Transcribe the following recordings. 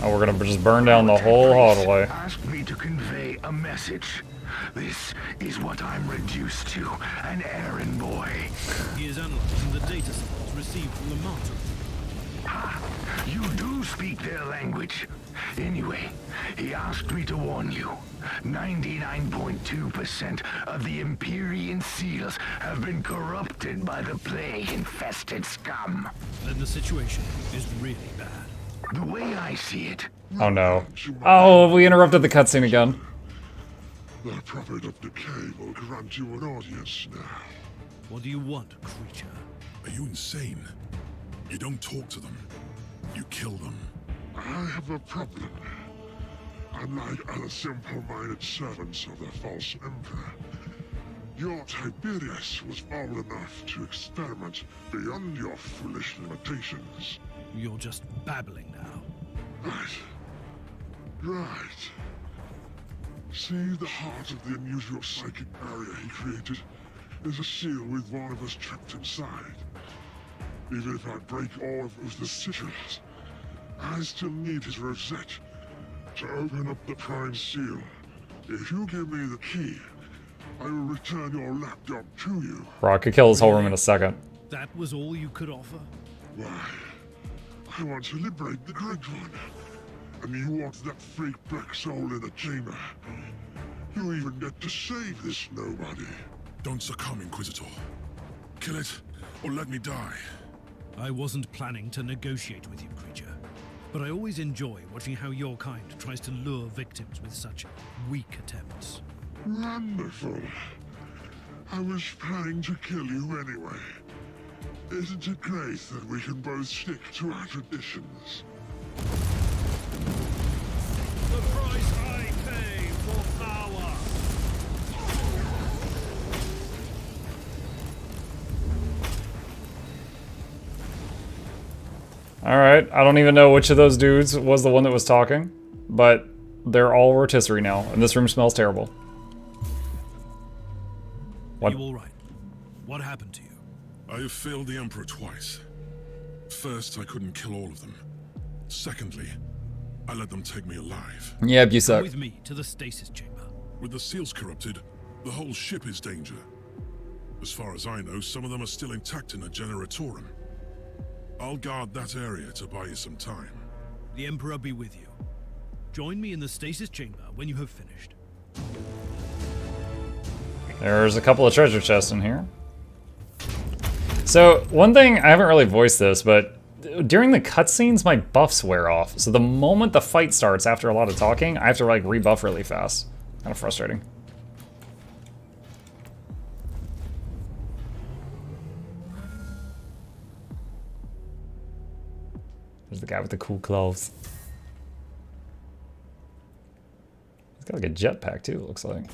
Oh, we're gonna just burn down the whole hallway. Asked me to convey a message. This is what I'm reduced to, an errand boy. He is analyzing the data samples received from the Martyr. You do speak their language. Anyway, he asked me to warn you. 99.2% of the Empyrean seals have been corrupted by the plague-infested scum. Then the situation is really bad. The way I see it... Oh no. Oh, we interrupted the cutscene again. The prophet of decay will grant you an audience now. What do you want, creature? Are you insane? You don't talk to them. You kill them. I have a problem. Unlike other simple-minded servants of the false emperor, your Tiberius was old enough to experiment beyond your foolish limitations. You're just babbling now. Right. See, the heart of the unusual psychic barrier he created is a seal with one of us trapped inside. Even if I break all of the sigils, I still need his rosette to open up the prime seal. If you give me the key, I will return your laptop to you. Brock could kill his whole room in a second. That was all you could offer? Why? I want to liberate the Great One. And you want that freak black soul in the chamber. You even get to save this nobody. Don't succumb, Inquisitor. Kill it, or let me die. I wasn't planning to negotiate with you, creature. But I always enjoy watching how your kind tries to lure victims with such weak attempts. Wonderful. I was planning to kill you anyway. Isn't it great that we can both stick to our traditions? The price I pay for power! Alright, I don't even know which of those dudes was the one that was talking, but they're all rotisserie now, and this room smells terrible. What? Are you alright? What happened to you? I have failed the Emperor twice. First, I couldn't kill all of them. Secondly, I let them take me alive. Yeah, you suck. Come with me to the stasis chamber. With the seals corrupted, the whole ship is danger. As far as I know, some of them are still intact in the Generatorum. I'll guard that area to buy you some time. The Emperor be with you. Join me in the stasis chamber when you have finished. There's a couple of treasure chests in here. So, one thing, I haven't really voiced this, but during the cutscenes, my buffs wear off. So the moment the fight starts, after a lot of talking, I have to like rebuff really fast. Kind of frustrating. There's the guy with the cool clothes. He's got like a jetpack too, it looks like.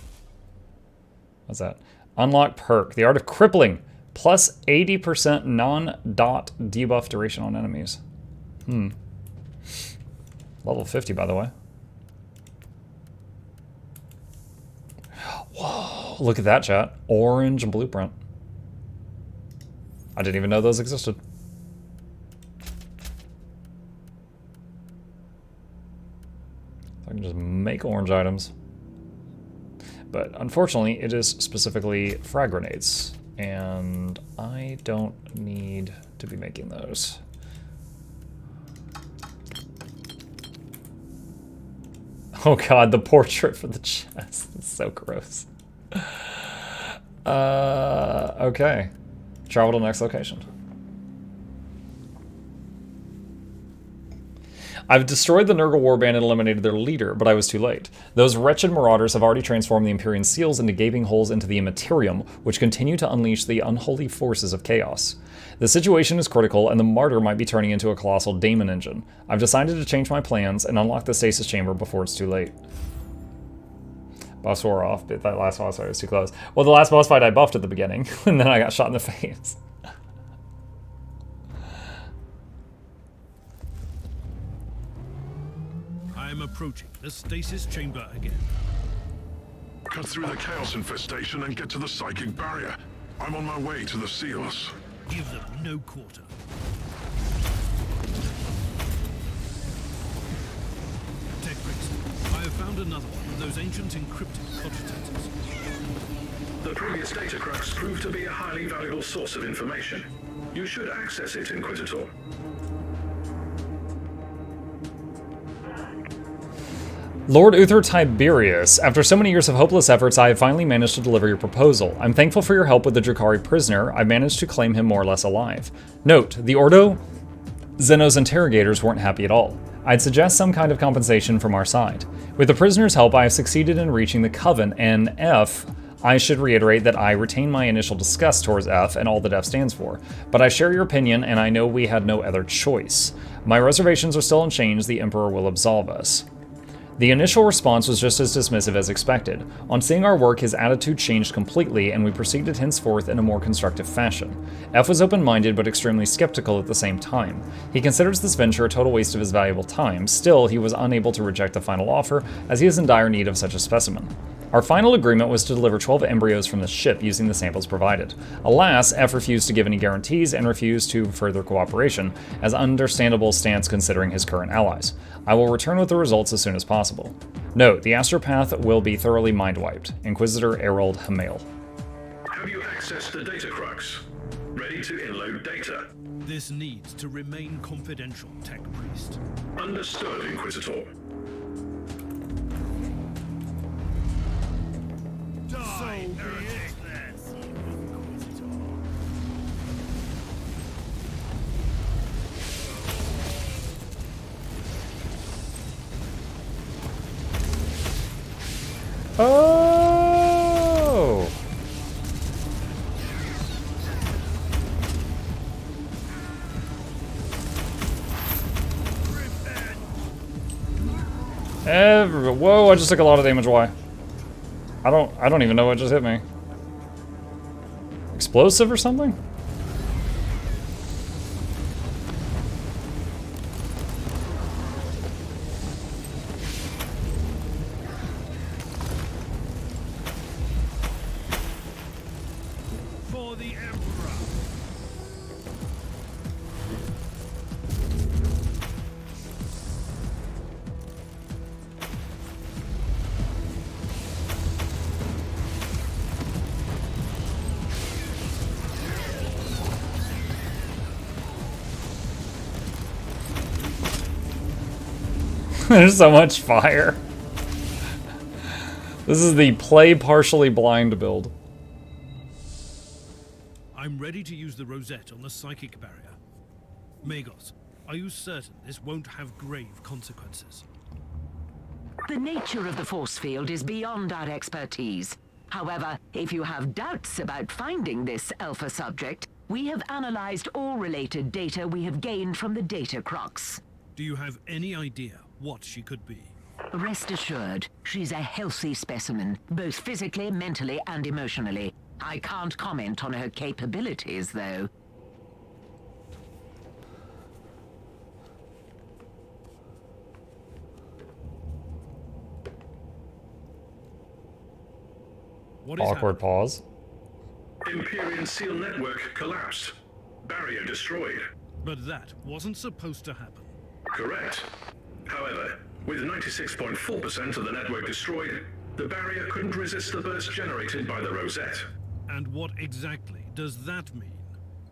What's that? Unlock perk. The Art of Crippling. Plus 80% non-dot debuff duration on enemies. Level 50, by the way. Whoa, look at that, chat. Orange blueprint. I didn't even know those existed. I can just make orange items. But unfortunately, it is specifically frag grenades. And I don't need to be making those. Oh god, the portrait for the chest. It's so gross. Okay. Travel to the next location. I've destroyed the Nurgle warband and eliminated their leader, but I was too late. Those wretched marauders have already transformed the Empyrean seals into gaping holes into the Immaterium, which continue to unleash the unholy forces of chaos. The situation is critical, and the Martyr might be turning into a colossal daemon engine. I've decided to change my plans and unlock the stasis chamber before it's too late. Buffs wore off, but that last boss fight was too close. Well, the last boss fight I buffed at the beginning, and then I got shot in the face. I am approaching the stasis chamber again. Cut through the chaos infestation and get to the psychic barrier. I'm on my way to the seals. Give them no quarter. found another one of those ancient encrypted cogitators. The previous data crux proved to be a highly valuable source of information. You should access it, Inquisitor. Lord Uther Tiberius, after so many years of hopeless efforts, I have finally managed to deliver your proposal. I'm thankful for your help with the Drukhari prisoner. I've managed to claim him more or less alive. Note, the Ordo Zeno's interrogators weren't happy at all. I'd suggest some kind of compensation from our side. With the prisoner's help, I have succeeded in reaching the Coven, and F, I should reiterate that I retain my initial disgust towards F and all that F stands for. But I share your opinion, and I know we had no other choice. My reservations are still unchanged. The Emperor will absolve us. The initial response was just as dismissive as expected. On seeing our work, his attitude changed completely, and we proceeded henceforth in a more constructive fashion. F was open-minded but extremely skeptical at the same time. He considers this venture a total waste of his valuable time. Still, he was unable to reject the final offer, as he is in dire need of such a specimen. Our final agreement was to deliver 12 embryos from the ship using the samples provided. Alas, F refused to give any guarantees and refused to further cooperation, as understandable stance considering his current allies. I will return with the results as soon as possible. Note, the astropath will be thoroughly mind-wiped. Inquisitor Errold Hamail. Have you accessed the data crux? Ready to inload data? This needs to remain confidential, Tech Priest. Understood, Inquisitor. Oh! Whoa, I just took a lot of damage. Why? I don't even know what just hit me. Explosive or something? For the Emperor. There's so much fire. This is the play partially blind build. I'm ready to use the rosette on the psychic barrier. Magos, are you certain this won't have grave consequences? The nature of the force field is beyond our expertise. However, if you have doubts about finding this alpha subject, we have analyzed all related data we have gained from the data crux. Do you have any idea what she could be? Rest assured, she's a healthy specimen, both physically, mentally, and emotionally. I can't comment on her capabilities, though. What is Awkward pause. Empyrean seal network collapsed. Barrier destroyed. But that wasn't supposed to happen. Correct. However, with 96.4% of the network destroyed, the barrier couldn't resist the burst generated by the rosette. And what exactly does that mean?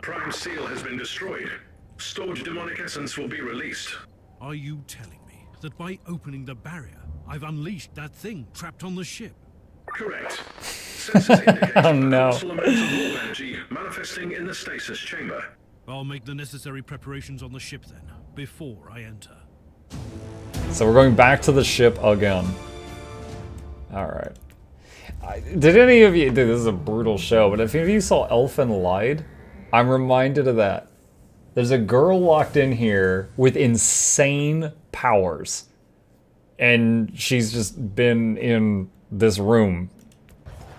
Prime seal has been destroyed. Stored demonic essence will be released. Are you telling me that by opening the barrier, I've unleashed that thing trapped on the ship? Correct. Sensors indicate Oh, no. a colossal amount of warp energy manifesting in the stasis chamber. I'll make the necessary preparations on the ship then, before I enter. So we're going back to the ship again. Alright. Did any of you... Dude, this is a brutal show, but if any of you saw Elfin Lied, I'm reminded of that. There's a girl locked in here with insane powers. And she's just been in this room.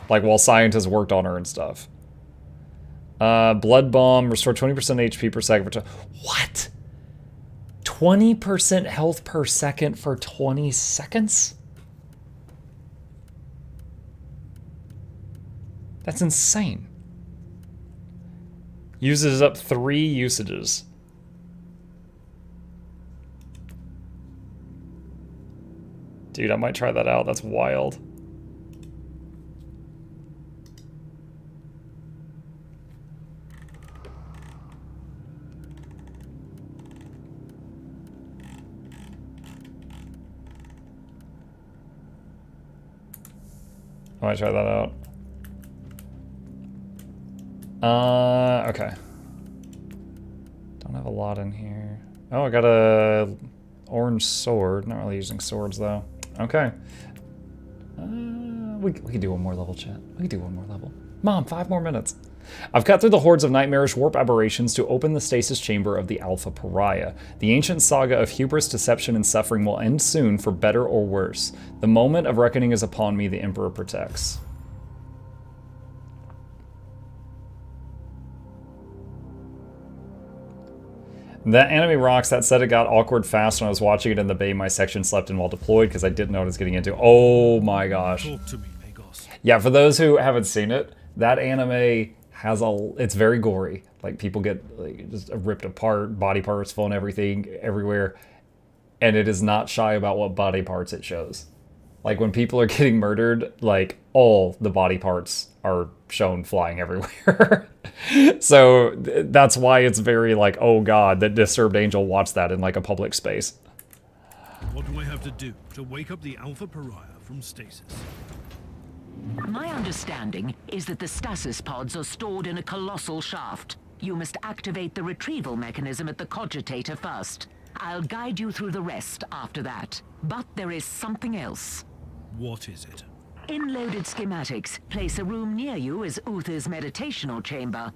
Like, while scientists worked on her and stuff. Blood Bomb, restore 20% HP per second for... What? 20% health per second for 20 seconds? That's insane. Uses up 3 usages. Dude, I might try that out. That's wild. I might try that out. Okay. Don't have a lot in here. Oh, I got a orange sword. Not really using swords though. Okay. We could do one more level, chat. We could do one more level. Mom, 5 more minutes. I've cut through the hordes of nightmarish warp aberrations to open the stasis chamber of the Alpha Pariah. The ancient saga of hubris, deception, and suffering will end soon, for better or worse. The moment of reckoning is upon me, the Emperor protects. That anime rocks. That said, it got awkward fast when I was watching it in the bay my section slept in while deployed because I didn't know what I was getting into. Oh my gosh. Talk to me, Magos. Yeah, for those who haven't seen it, that anime has it's very gory. Like, people get like just ripped apart, body parts falling everything everywhere, and it is not shy about what body parts it shows. Like, when people are getting murdered, like, all the body parts are shown flying everywhere. So that's why it's very like, oh god, that Disturbed Angel watched that in like a public space. What do I have to do to wake up the Alpha Pariah from stasis? My understanding is that the stasis pods are stored in a colossal shaft. You must activate the retrieval mechanism at the cogitator first. I'll guide you through the rest after that. But there is something else. What is it? In loaded schematics, place a room near you as Uther's meditational chamber.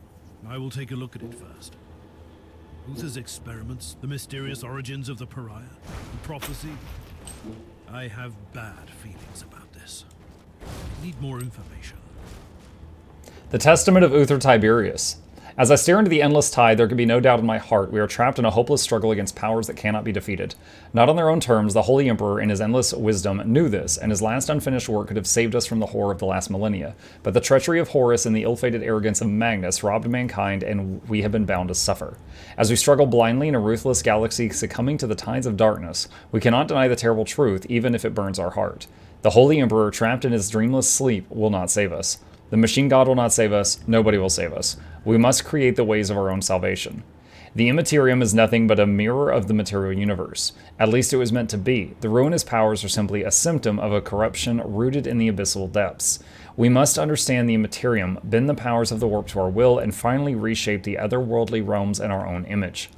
I will take a look at it first. Uther's experiments, the mysterious origins of the Pariah, the prophecy. I have bad feelings about this. I need more information. The Testament of Uther Tiberius. As I stare into the endless tide, there can be no doubt in my heart we are trapped in a hopeless struggle against powers that cannot be defeated. Not on their own terms, the Holy Emperor, in his endless wisdom, knew this, and his last unfinished work could have saved us from the horror of the last millennia. But the treachery of Horus and the ill-fated arrogance of Magnus robbed mankind, and we have been bound to suffer. As we struggle blindly in a ruthless galaxy succumbing to the tides of darkness, we cannot deny the terrible truth, even if it burns our heart. The Holy Emperor, trapped in his dreamless sleep, will not save us. The machine god will not save us. Nobody will save us. We must create the ways of our own salvation. The Immaterium is nothing but a mirror of the material universe. At least it was meant to be. The ruinous powers are simply a symptom of a corruption rooted in the abyssal depths. We must understand the Immaterium, bend the powers of the warp to our will, and finally reshape the otherworldly realms in our own image.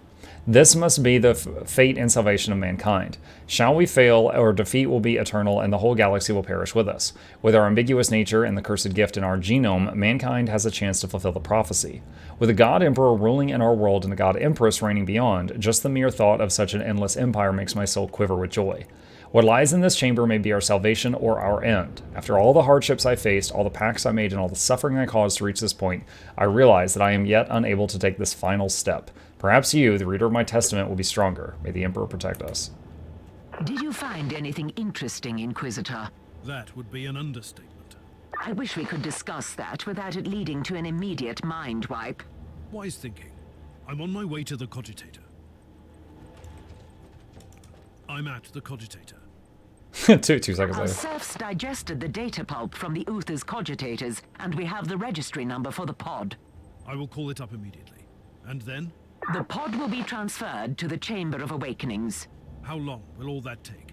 This must be the fate and salvation of mankind. Shall we fail, our defeat will be eternal and the whole galaxy will perish with us. With our ambiguous nature and the cursed gift in our genome, mankind has a chance to fulfill the prophecy. With a God Emperor ruling in our world and a God Empress reigning beyond, just the mere thought of such an endless empire makes my soul quiver with joy. What lies in this chamber may be our salvation or our end. After all the hardships I faced, all the pacts I made, and all the suffering I caused to reach this point, I realize that I am yet unable to take this final step. Perhaps you, the reader of my testament, will be stronger. May the Emperor protect us. Did you find anything interesting, Inquisitor? That would be an understatement. I wish we could discuss that without it leading to an immediate mind wipe. Wise thinking. I'm on my way to the cogitator. I'm at the cogitator. two seconds Our later. serfs digested the data pulp from the Uther's cogitators, and we have the registry number for the pod. I will call it up immediately. And then? The pod will be transferred to the Chamber of Awakenings. How long will all that take?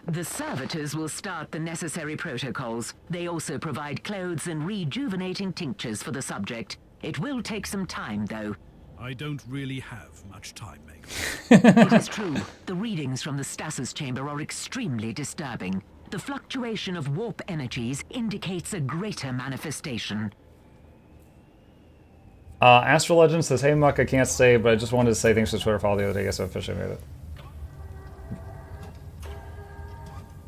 The servitors will start the necessary protocols. They also provide clothes and rejuvenating tinctures for the subject. It will take some time, though. I don't really have much time, Meg. It is true. The readings from the stasis chamber are extremely disturbing. The fluctuation of warp energies indicates a greater manifestation. Astral Legend says, hey Muck, I can't stay, but I just wanted to say thanks for the Twitter follow the other day. I guess I officially made it.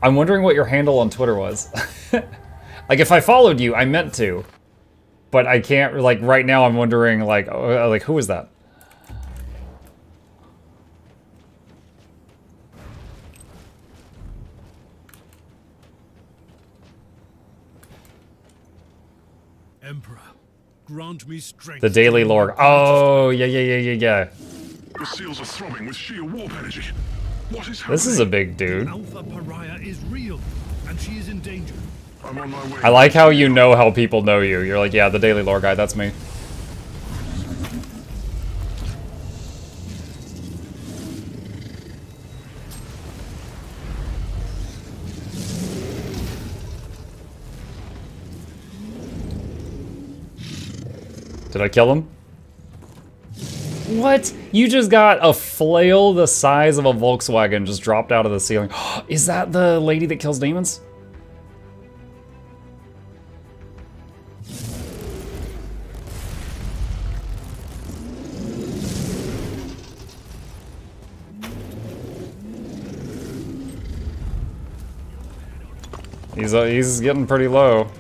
I'm wondering what your handle on Twitter was. Like, if I followed you, I meant to. But I can't, like, right now I'm wondering, like who is that? Emperor, grant me strength. The Daily Lore. Oh, yeah. The seals are throbbing with sheer warp energy. What is happening? This is a big dude. Alpha Pariah is real, and she is in danger. I'm on my way. I like how you know how people know you. You're like, yeah, the Daily Lore guy, that's me. Did I kill him? What? You just got a flail the size of a Volkswagen just dropped out of the ceiling. Is that the lady that kills demons? He's getting pretty low.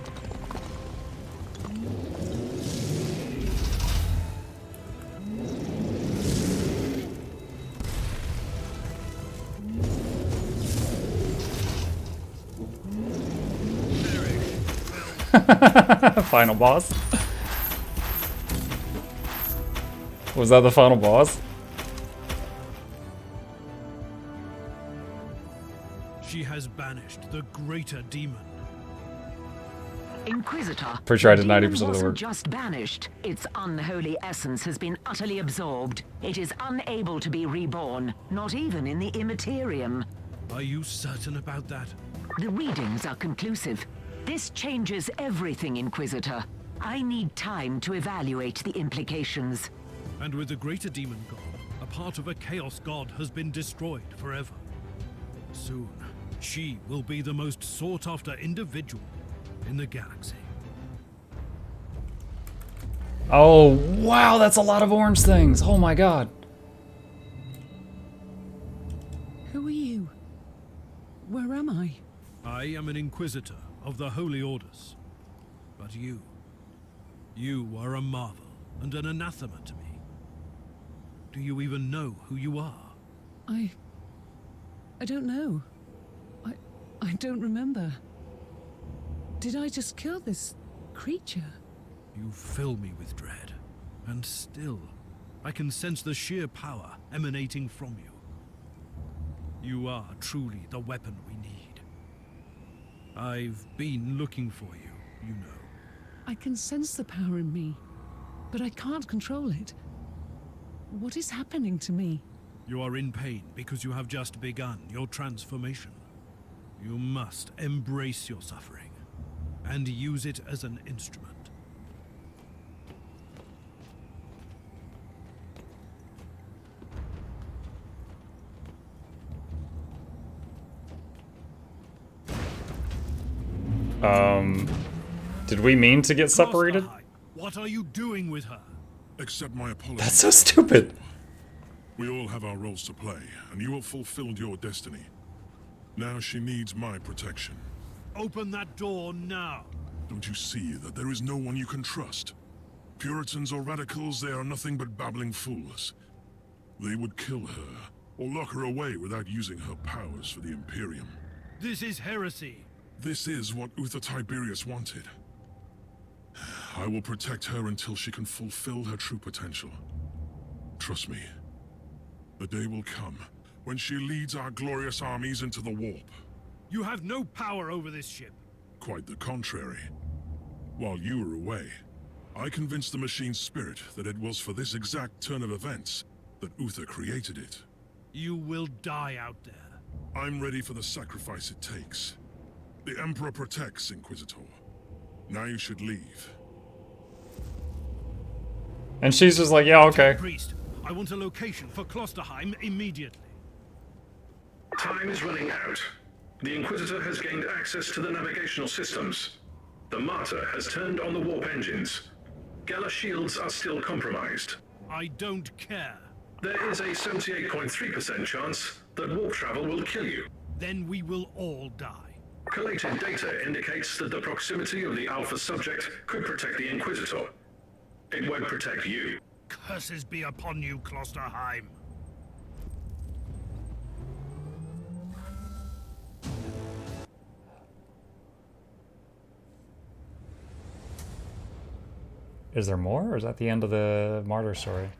Final boss. Was that the final boss? She has banished the greater demon. Inquisitor. Pretty sure I did the 90% demon of the wasn't work. just banished. Its unholy essence has been utterly absorbed. It is unable to be reborn, not even in the Immaterium. Are you certain about that? The readings are conclusive. This changes everything, Inquisitor. I need time to evaluate the implications. And with the greater demon god, a part of a chaos god has been destroyed forever. Soon, she will be the most sought-after individual in the galaxy. Oh, wow, that's a lot of orange things. Oh my god. Who are you? Where am I? I am an Inquisitor of the Holy Orders. But you are a marvel and an anathema to me. Do you even know who you are? I don't know. I don't remember. Did I just kill this creature? You fill me with dread. And still, I can sense the sheer power emanating from you. You are truly the weapon we need. I've been looking for you, you know. I can sense the power in me, but I can't control it. What is happening to me? You are in pain because you have just begun your transformation. You must embrace your suffering and use it as an instrument. Did we mean to get separated? Master, what are you doing with her? Accept my apologies. That's so stupid. We all have our roles to play, and you have fulfilled your destiny. Now she needs my protection. Open that door now. Don't you see that there is no one you can trust? Puritans or radicals, they are nothing but babbling fools. They would kill her, or lock her away without using her powers for the Imperium. This is heresy. This is what Uther Tiberius wanted. I will protect her until she can fulfill her true potential. Trust me, the day will come when she leads our glorious armies into the warp. You have no power over this ship. Quite the contrary. While you were away, I convinced the machine's spirit that it was for this exact turn of events that Uther created it. You will die out there. I'm ready for the sacrifice it takes. The Emperor protects, Inquisitor. Now you should leave. And she's just like, yeah, okay. Priest, I want a location for Klosterheim immediately. Time is running out. The Inquisitor has gained access to the navigational systems. The Martyr has turned on the warp engines. Gala shields are still compromised. I don't care. There is a 78.3% chance that warp travel will kill you. Then we will all die. Collated data indicates that the proximity of the Alpha subject could protect the Inquisitor. It won't protect you. Curses be upon you, Klosterheim. Is there more, or is that the end of the Martyr story?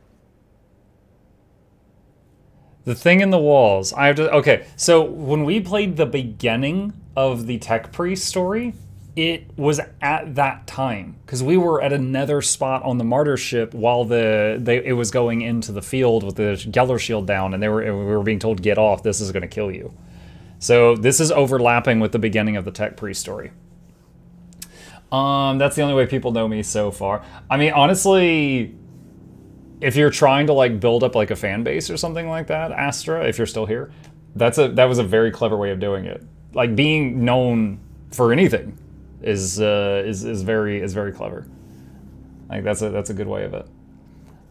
The thing in the walls. I have to. Okay, so when we played the beginning of the Tech Priest story, it was at that time because we were at another spot on the Martyr ship while it was going into the field with the Geller shield down, and we were being told, "Get off! This is going to kill you." So this is overlapping with the beginning of the Tech Priest story. That's the only way people know me so far. I mean, honestly, if you're trying to like build up like a fan base or something like that, Astra, if you're still here, that was a very clever way of doing it. Like being known for anything is very clever. Like that's a good way of it.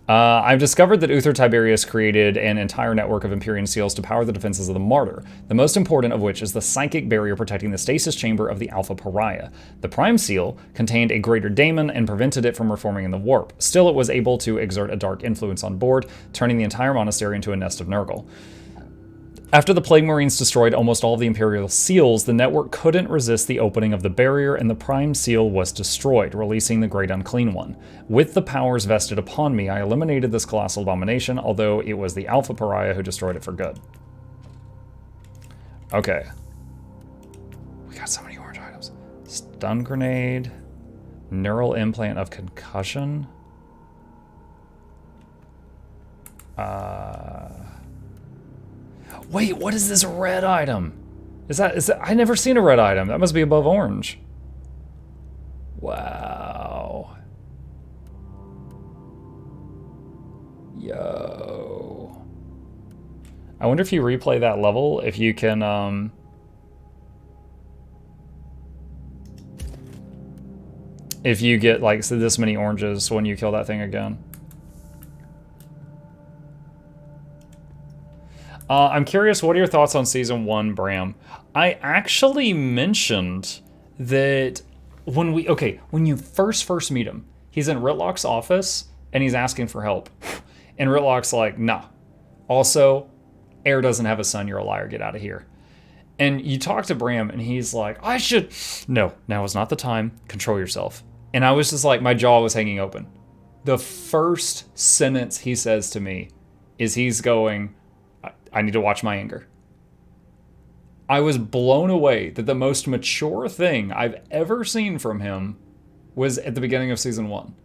I've discovered that Uther Tiberius created an entire network of Empyrean seals to power the defenses of the Martyr, the most important of which is the psychic barrier protecting the stasis chamber of the Alpha Pariah. The Prime Seal contained a greater daemon and prevented it from reforming in the warp. Still, it was able to exert a dark influence on board, turning the entire monastery into a nest of Nurgle. After the Plague Marines destroyed almost all of the Imperial seals, the network couldn't resist the opening of the barrier and the Prime Seal was destroyed, releasing the Great Unclean One. With the powers vested upon me, I eliminated this colossal abomination, although it was the Alpha Pariah who destroyed it for good. Okay. We got so many orange items. Stun Grenade, Neural Implant of Concussion. Wait, what is this red item? Is that I never seen a red item. That must be above orange. Wow. Yo. I wonder if you replay that level, if you can if you get like this many oranges when you kill that thing again. I'm curious, what are your thoughts on Season 1, Bram? I actually mentioned that when you first meet him, he's in Ritlock's office, and he's asking for help. And Ritlock's like, nah. Also, Air doesn't have a son, you're a liar, get out of here. And you talk to Bram, and he's like, no, now is not the time, control yourself. And I was just like, my jaw was hanging open. The first sentence he says to me is he's going, I need to watch my anger. I was blown away that the most mature thing I've ever seen from him was at the beginning of Season 1.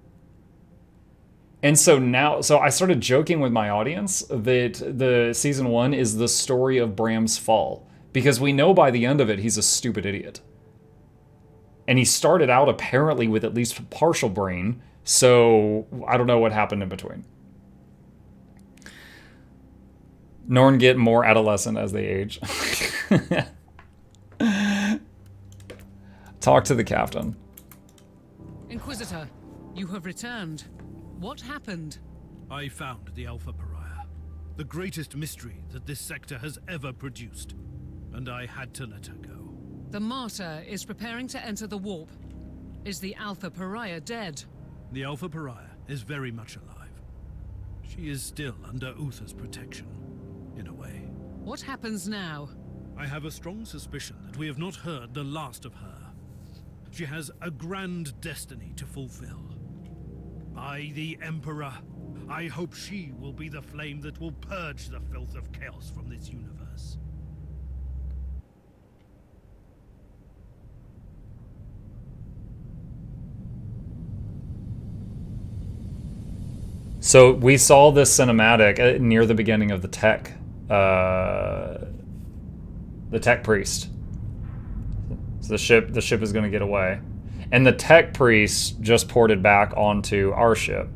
And so now, I started joking with my audience that the Season 1 is the story of Bram's fall. Because we know by the end of it, he's a stupid idiot. And he started out apparently with at least partial brain, so I don't know what happened in between. Norn get more adolescent as they age. Talk to the captain. Inquisitor, you have returned. What happened? I found the Alpha Pariah, the greatest mystery that this sector has ever produced, and I had to let her go. The Martyr is preparing to enter the warp. Is the Alpha Pariah dead? The Alpha Pariah is very much alive. She is still under Uther's protection, in a way. What happens now? I have a strong suspicion that we have not heard the last of her. She has a grand destiny to fulfill. By the Emperor, I hope she will be the flame that will purge the filth of chaos from this universe. So we saw this cinematic near the beginning of the Tech Priest. So the ship is going to get away. And the Tech Priest just ported back onto our ship.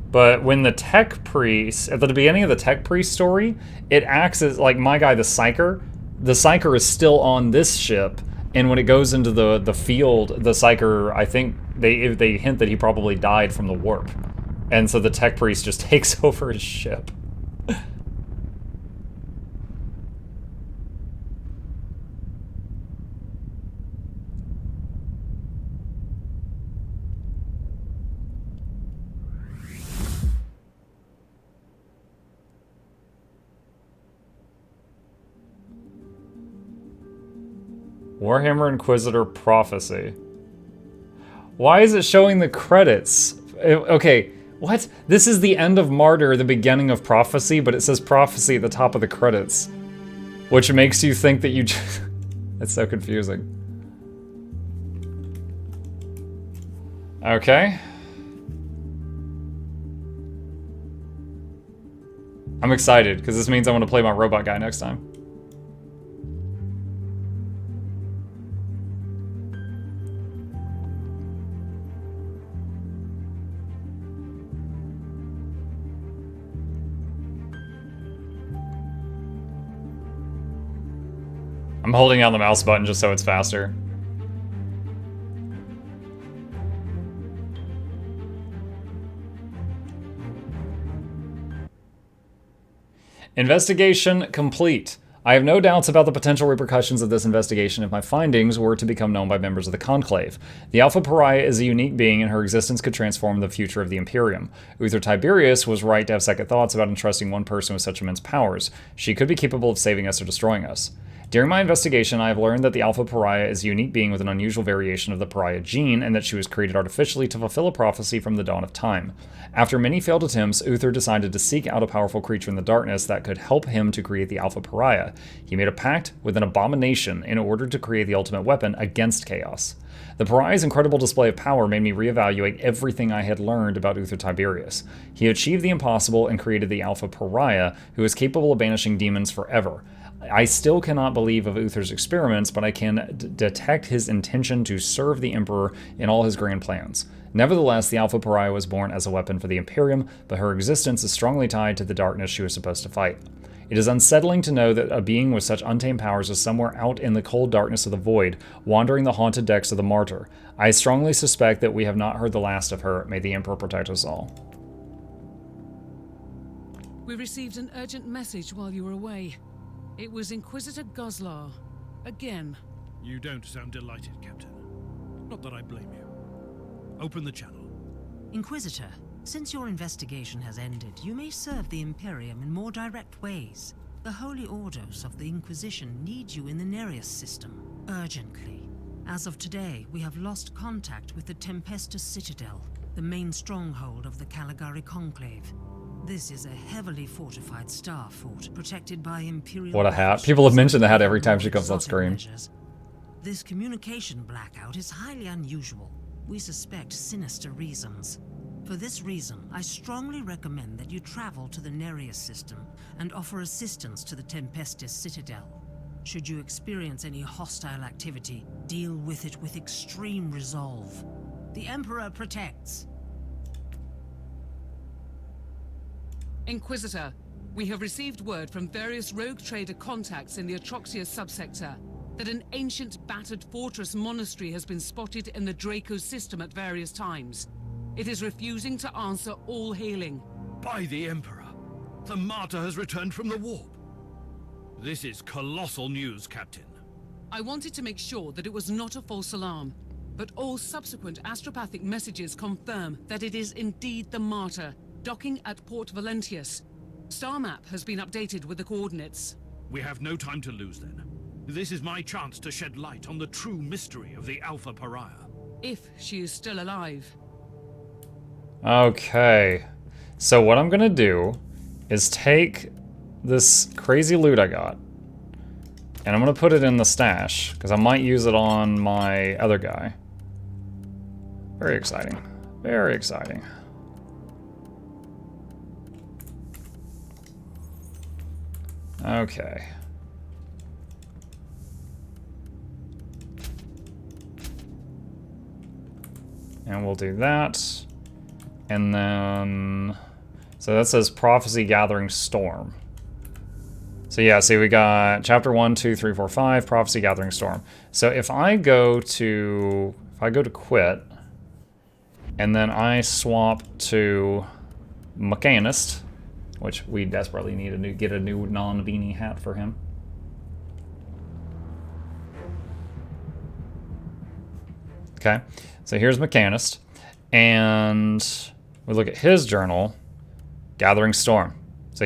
But when the Tech Priest, at the beginning of the Tech Priest story, it acts as, like, my guy, the Psyker is still on this ship, and when it goes into the field, the Psyker, I think, they hint that he probably died from the warp. And so the Tech Priest just takes over his ship. Warhammer Inquisitor Prophecy. Why is it showing the credits? Okay, What? This is the end of Martyr, the beginning of Prophecy, but it says Prophecy at the top of the credits. Which makes you think that you just... It's so confusing. Okay. I'm excited, because this means I want to play my robot guy next time. I'm holding down the mouse button just so it's faster. Investigation complete. I have no doubts about the potential repercussions of this investigation if my findings were to become known by members of the Conclave. The Alpha Pariah is a unique being and her existence could transform the future of the Imperium. Uther Tiberius was right to have second thoughts about entrusting one person with such immense powers. She could be capable of saving us or destroying us. During my investigation, I have learned that the Alpha Pariah is a unique being with an unusual variation of the Pariah gene, and that she was created artificially to fulfill a prophecy from the dawn of time. After many failed attempts, Uther decided to seek out a powerful creature in the darkness that could help him to create the Alpha Pariah. He made a pact with an abomination in order to create the ultimate weapon against chaos. The Pariah's incredible display of power made me reevaluate everything I had learned about Uther Tiberius. He achieved the impossible and created the Alpha Pariah, who is capable of banishing demons forever. I still cannot believe of Uther's experiments, but I can detect his intention to serve the Emperor in all his grand plans. Nevertheless, the Alpha Pariah was born as a weapon for the Imperium, but her existence is strongly tied to the darkness she was supposed to fight. It is unsettling to know that a being with such untamed powers is somewhere out in the cold darkness of the void, wandering the haunted decks of the Martyr. I strongly suspect that we have not heard the last of her. May the Emperor protect us all. We received an urgent message while you were away. It was Inquisitor Goslar. Again. You don't sound delighted, Captain. Not that I blame you. Open the channel. Inquisitor, since your investigation has ended, you may serve the Imperium in more direct ways. The Holy Orders of the Inquisition need you in the Nereus system, urgently. As of today, we have lost contact with the Tempestus Citadel, the main stronghold of the Caligari Conclave. This is a heavily fortified star fort, protected by Imperial... What a hat. People have mentioned the hat every time she comes on screen. This communication blackout is highly unusual. We suspect sinister reasons. For this reason, I strongly recommend that you travel to the Nereus system and offer assistance to the Tempestus Citadel. Should you experience any hostile activity, deal with it with extreme resolve. The Emperor protects. Inquisitor, we have received word from various rogue trader contacts in the Atroxia subsector that an ancient battered fortress monastery has been spotted in the Draco system at various times. It is refusing to answer all hailing. By the Emperor, the Martyr has returned from the warp. This is colossal news, Captain. I wanted to make sure that it was not a false alarm, but all subsequent astropathic messages confirm that it is indeed the Martyr, docking at Port Valentius. Star map has been updated with the coordinates. We have no time to lose then. This is my chance to shed light on the true mystery of the Alpha Pariah. If she is still alive. Okay. So what I'm gonna do is take this crazy loot I got, and I'm gonna put it in the stash, because I might use it on my other guy. Very exciting. Very exciting. Okay. And we'll do that. And then... So that says Prophecy Gathering Storm. So yeah, see we got Chapter 1, 2, 3, 4, 5, Prophecy Gathering Storm. So if I go to... If I go to quit, and then I swap to Mechanist, which we desperately need to get a new non-beanie hat for him. Okay, so here's Mechanist, and we look at his journal, Gathering Storm. So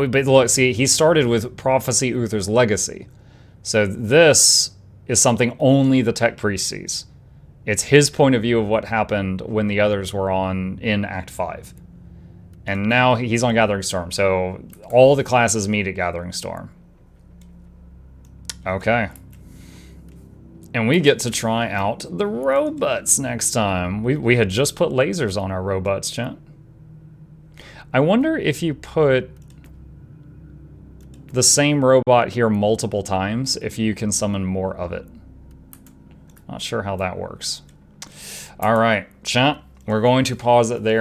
but look, see, he started with Prophecy Uther's Legacy. So this is something only the Tech Priest sees. It's his point of view of what happened when the others were in Act 5. And now he's on Gathering Storm, so all the classes meet at Gathering Storm. Okay. And we get to try out the robots next time. We had just put lasers on our robots, chat. I wonder if you put the same robot here multiple times, if you can summon more of it. Not sure how that works. All right, chat. We're going to pause it there.